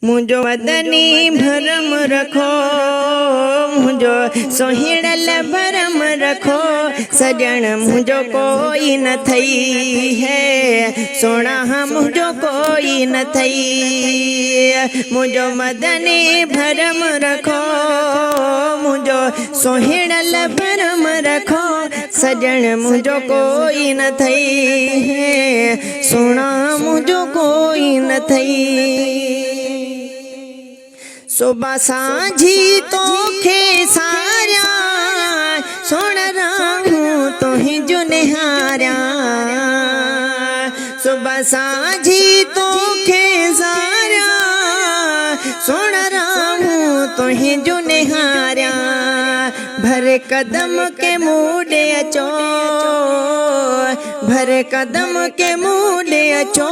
मुझो मदनी भरम रखो, मुझो सोहिड़ल भरम रखो। सजन मुझो कोई न थई है, सोना मुझो कोई न थई। मुझो मदनी भरम रखो, मुझो सोहिड़ल भरम रखो। सजन मुझो कोई न थई है, सोना मुझो कोई न थई। सुबह सांझी तोखे सारिया, सुन रहूं तुही जो निहारिया। सुबह सांझी तोखे सारिया, सुन रहूं तुही जो निहारिया। भर कदम के मूडे अचो, भर कदम के मूडे अचो।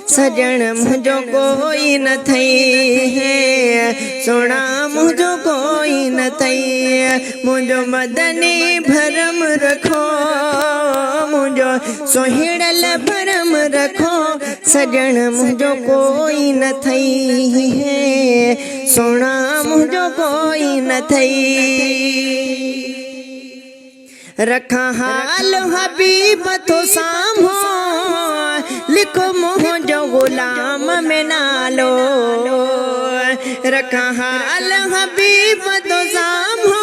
सजन मुझो कोई न थई है, सोना मुझो कोई न थई। मुझो मदनी भरम रखो, मुझो सोहिड़ल भरम रखो। सजन मुझो कोई न थई है, सोना मुझो कोई न थई। रखा हाल हबीब तो सामो, लिखो मुझो गुलाम में नालो। रखा हाल हबीब तो सामो,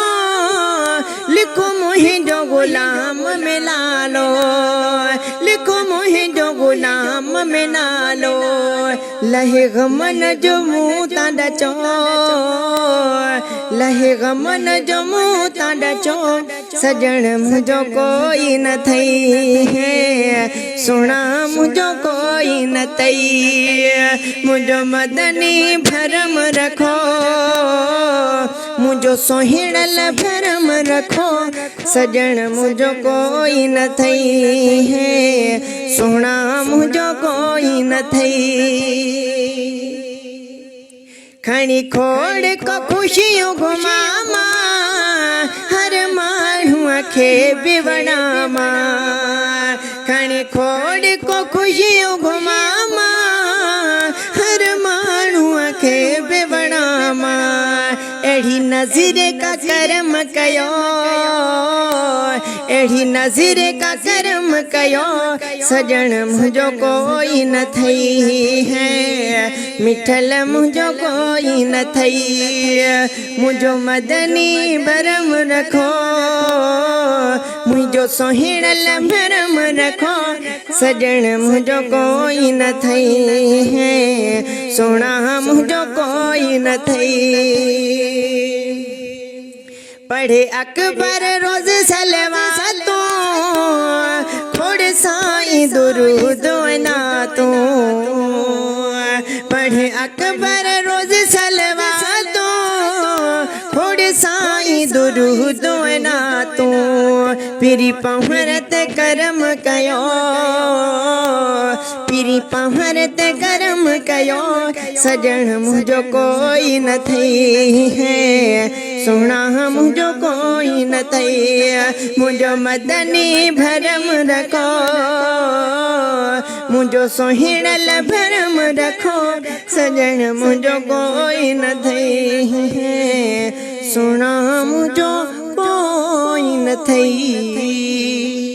लिखो मुझो गुलाम में नालो। लिखो मुझो गुलाम में नालो। लहे गमन जो मुँह तांडा चो, लहे गमन जो मुँह तांडा चो। सजन मुझो कोई न थई है, सोना मुझो कोई न थई। मुझो मदनी भरम रखो, मुझो सोहिड़ल भरम रखो। सजन मुझो कोई न थई है, सोना मुझो कोई न थई। खणी खोड़ को खुशियों घुमामा, हर माण्हूअ खे बिवड़ामा। खणी खोड़ को खुशियों घुमामा, हर माण्हूअ खे बिवड़ामा। अहिड़ी नज़ीर का करम कयो, अहिड़ी नज़ीर का करम कयो। सजन मुझो कोई न थई है, मिठल मुझो कोई न थई। मुझो मदनी भरम रखो, मुझो सोहिड़ल भरम रखो। सजन मुझो कोई न थई है, सोना मुझो कोई न थई। पढ़े अकबर रोज सलवातो, खोड़ साईं दुरूद नातो। पढ़े अकबर रोज सलवातो, खोड़ साईं दुरूद नातो। पिरी पहुरत करम कयो, पिरी पहुरत करम कयो। सजन मुझो कोई न थई है, सोना मुझो कोई न थई। मुझो मदनी भरम रखो, मुझो सोहिड़ल भरम रखो। सजन मुझो कोई न थई है, सोना मुझो कोई न थई।